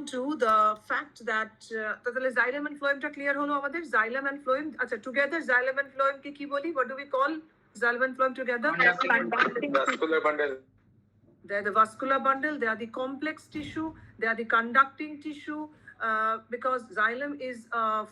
to the fact that the xylem and phloem ta clear holo amader xylem and phloem acha together xylem and phloem ki boli what do we call xylem and phloem together vascular bundle. They are the vascular bundle, they are the complex tissue, they are the conducting tissue, because xylem is a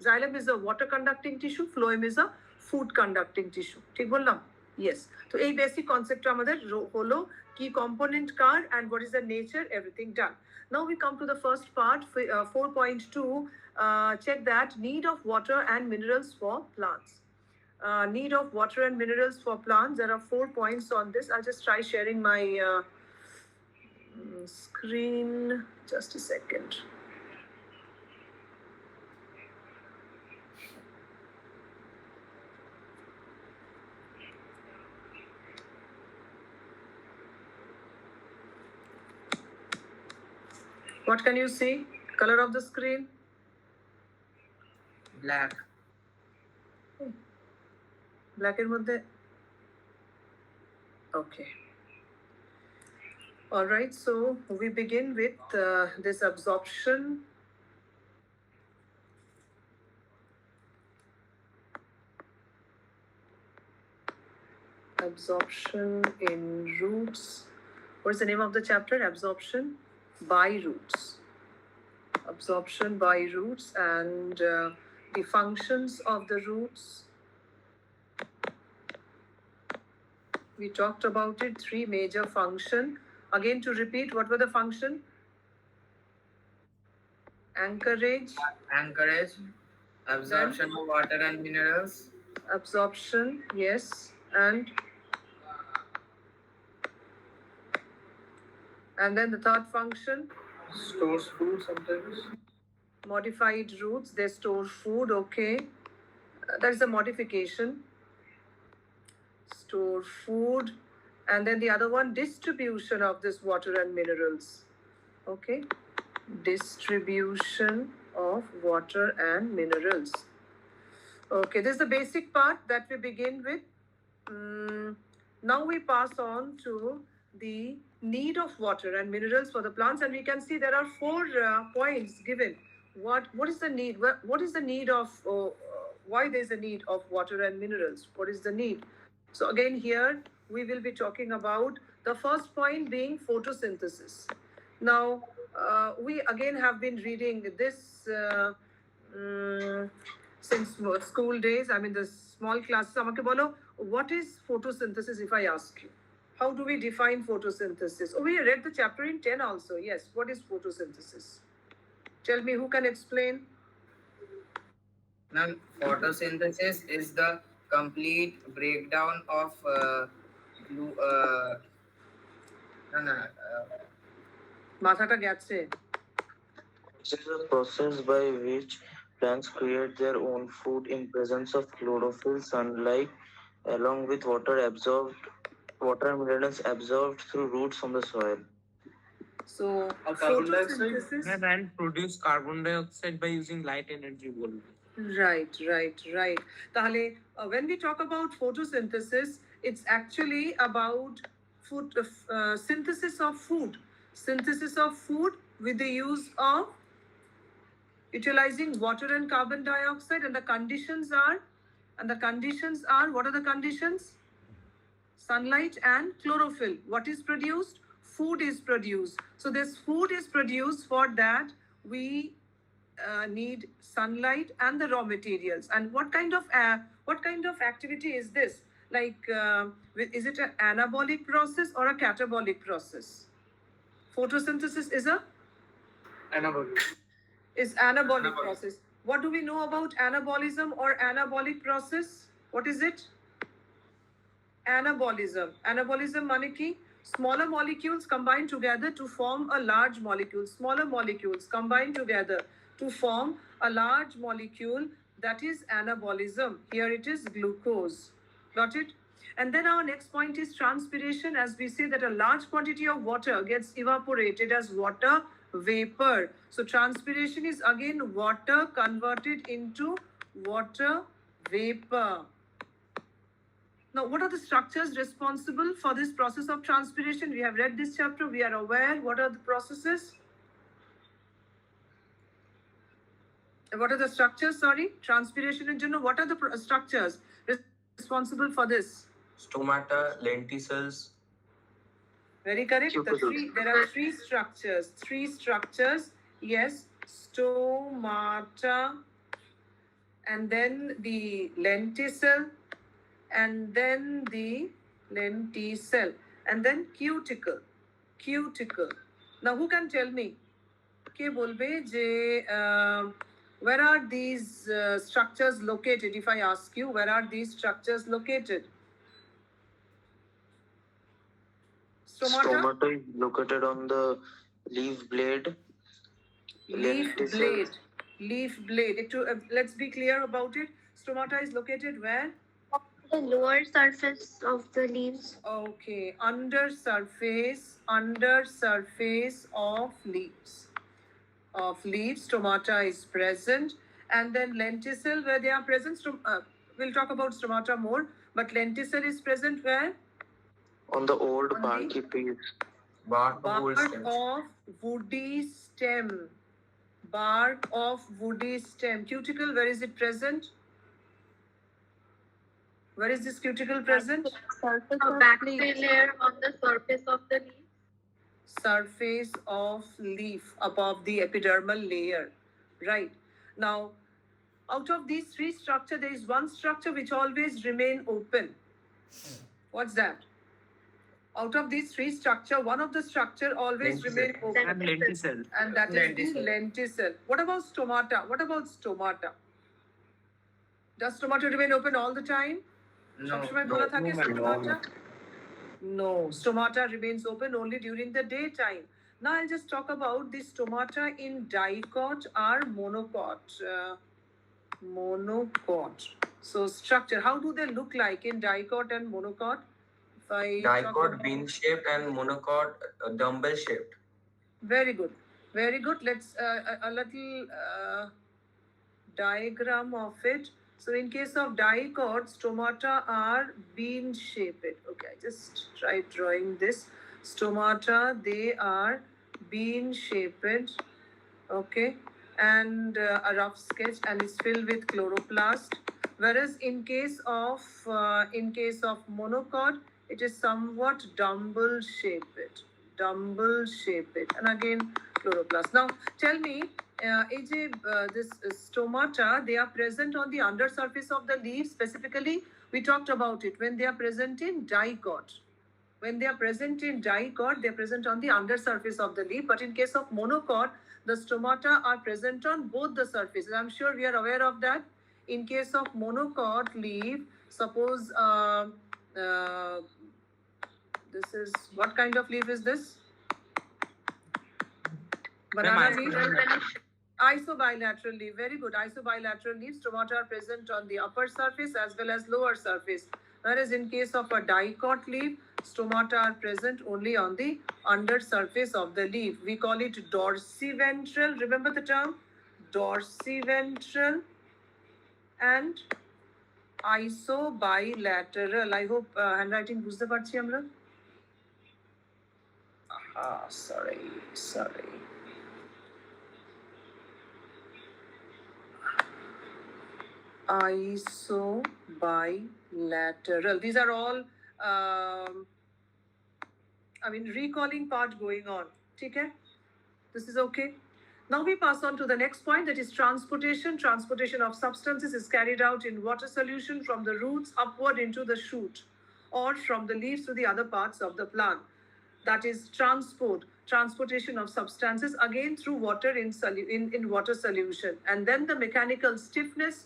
xylem is a water conducting tissue, phloem is a food conducting tissue. ঠিক বললাম? Yes. So এই basic concept আমাদের হলো key component car and what is the nature, everything done. Now we come to the first part, 4.2. Check that need of water and minerals for plants. Need of water and minerals for plants. There are 4 points on this. I'll just try sharing my screen. Just a second. What can you see? Color of the screen? Black. Black এর মধ্যে okay. All right, so we begin with this absorption. Absorption in roots. What is the name of the chapter? Absorption by roots. Absorption by roots and the functions of the roots. We talked about it, 3 major functions. Again, to repeat, what were the function? Anchorage, Absorption of water and minerals. Absorption, yes, and then the third function? Stores food sometimes. Modified roots, they store food, okay. That is a modification. Store food, and then the other one, distribution of this water and minerals. Okay, distribution of water and minerals. Okay, this is the basic part that we begin with. Now we pass on to the need of water and minerals for the plants, and we can see there are 4 points given. What is the need? What is the need of? Why there is a need of water and minerals? What is the need? So again here we will be talking about the first point being photosynthesis. Now we again have been reading this since school days. I mean the small classes. Amake bolo, what is photosynthesis if I ask you? How do we define photosynthesis? Oh, we read the chapter in 10 also. Yes, what is photosynthesis? Tell me, who can explain? Now, photosynthesis is the complete breakdown of মাথাটা গেছে This is a process by which plants create their own food in presence of chlorophyll, sunlight, along with water and minerals absorbed through roots from the soil. So carbon dioxide photosynthesis and produce carbon dioxide by using light energy. Right. তাহলে when we talk about photosynthesis, it's actually about food, synthesis of food. Synthesis of food with the use of utilizing water and carbon dioxide, and the conditions are, what are the conditions? Sunlight and chlorophyll. What is produced? Food is produced. So this food is produced. For that we need sunlight and the raw materials. And what kind of activity is this? Like, is it an anabolic process or a catabolic process? Photosynthesis is a anabolic process. What do we know about anabolism or anabolic process? What is it? Anabolism মানে কি? Smaller molecules combine together to form a large molecule. Smaller molecules combine together to form a large molecule. That is anabolism. Here it is glucose. Got it? And then our next point is transpiration. As we say that a large quantity of water gets evaporated as water vapor. So transpiration is again water converted into water vapor. Now, what are the structures responsible for this process of transpiration? We have read this chapter. We are aware. What are the processes? What are the structures? Sorry, transpiration in general. What are the structures responsible for this? Stomata, lenticels. Very correct. Cuticles. There are three structures. Three structures. Yes, stomata, and then the lenticel, and then the lenticel, and then cuticle. Cuticle. Now, who can tell me? কে বলবে যে where are these structures located? If I ask you, where are these structures located? Stomata is located on the leaf blade. Leaf Lenticel. blade. Leaf blade. Let's be clear about it. Stomata is located where? The lower surface of the leaves. Okay, under surface of leaves. Stomata is present, and then lenticel, where they are present. We'll talk about stomata more, but lenticel is present where? On the old On barky piece. Bark of old Bark stems. of woody stem. Bark of woody stem. Cuticle, where is it present? Where is this cuticle present? Surface of bacterial layer on the surface of the leaf. Surface of leaf above the epidermal layer. Right. Now, out of these three structures, there is one structure which always remain open. What's that? Out of these three structures, one of the structure always Lenticel. remain open. And lenticel. And that is the Lenticel. lenticel. What about stomata? Does stomata remain open all the time? No. সবসময় খোলা থাকে no, stomata? No, stomata remains open only during the daytime. Now I'll just talk about the stomata in dicot or monocot. Monocot. So structure, how do they look like in dicot and monocot? If I talk Dicot about- bean shaped and monocot dumbbell shaped. Very good. Very good. Let's a little diagram of it. So in case of dicot, stomata are bean shaped. Okay, I just tried drawing this. Stomata, they are bean shaped. Okay, and a rough sketch, and it's filled with chloroplast. Whereas in case of monocot, it is somewhat dumbbell shaped. And again chloroplast. Now tell me, this stomata, they are present on the undersurface of the leaf. Specifically, we talked about it when they are present in dicot. When they are present in dicot, they are present on the undersurface of the leaf. But in case of monocot, the stomata are present on both the surfaces. I'm sure we are aware of that. In case of monocot leaf, suppose this is, what kind of leaf is this? Banana leaf? Isobilateral leaf. Very good. Isobilateral leaf. Stomata are present on the upper surface as well as lower surface. Whereas in case of a dicot leaf, stomata are present only on the under surface of the leaf. We call it dorsiventral. Remember the term? Dorsiventral and isobilateral. I hope handwriting বুঝতে পারছি আমরা. Sorry. Isobilateral. These are all, recalling part going on. Okay? This is okay. Now we pass on to the next point, that is transportation. Transportation of substances is carried out in water solution from the roots upward into the shoot, or from the leaves to the other parts of the plant. That is transportation of substances, again through water in water solution. And then the mechanical stiffness.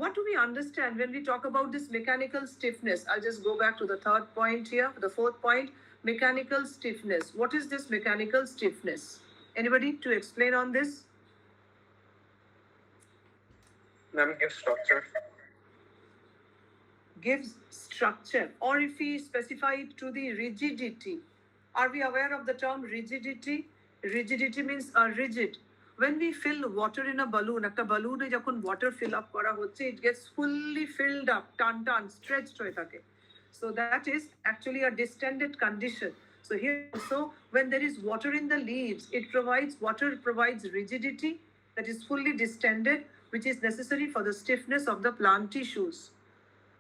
What do we understand when we talk about this mechanical stiffness? I'll just go back to the third point here, the fourth point, mechanical stiffness. What is this mechanical stiffness? Anybody to explain on this? Give structure. Gives structure, or if we specify it to the rigidity. Are we aware of the term rigidity? Rigidity means rigid. When we fill water in a balloon, একটা balloon যখন water fill up করা হচ্ছে, it gets fully filled up, টান stretched হয়ে থাকে. So that is actually a distended condition. So here also, when there is water in the leaves, water provides rigidity, that is fully distended, which is necessary for the stiffness of the plant tissues.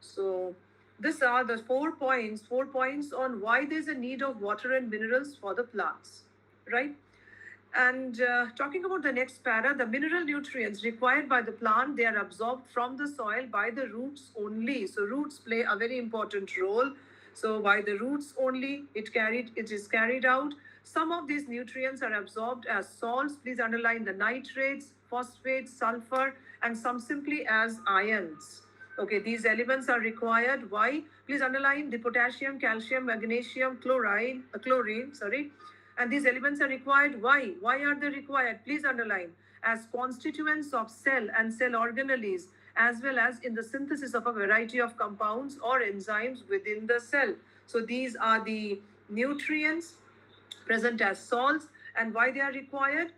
So these are the 4 points on why there's a need of water and minerals for the plants, right? And talking about the next para, the mineral nutrients required by the plant, they are absorbed from the soil by the roots only. So roots play a very important role. So by the roots only, it is carried out. Some of these nutrients are absorbed as salts. Please underline the nitrates, phosphates, sulfur, and some simply as ions. Okay, these elements are required. Why? Please underline the potassium, calcium, magnesium, chlorine, sorry. And these elements are required. Why? Why are they required? Please underline as constituents of cell and cell organelles, as well as in the synthesis of a variety of compounds or enzymes within the cell. So these are the nutrients present as salts, and why they are required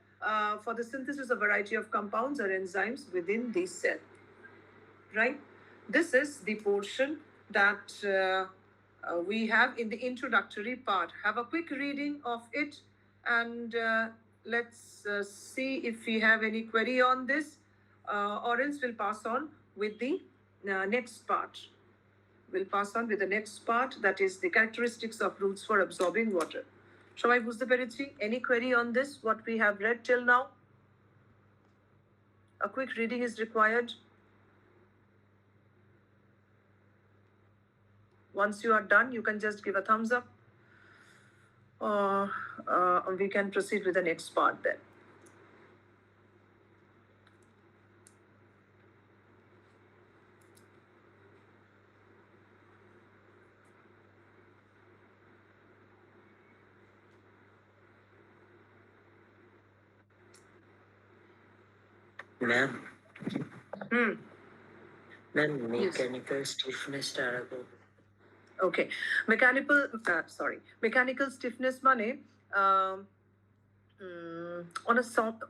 for the synthesis of a variety of compounds or enzymes within the cell. Right? This is the portion that we have in the introductory part. Have a quick reading of it, and let's see if we have any query on this, or else we'll pass on with the next part. We'll pass on with the next part, that is the characteristics of roots for absorbing water. Shabbai bujhte perechi? Any query on this, what we have read till now? A quick reading is required. Once you are done, you can just give a thumbs up. We can proceed with the next part then. Ma'am, Hmm. ma'am, mechanical stiffness tarago. Okay. Mechanical stiffness money on a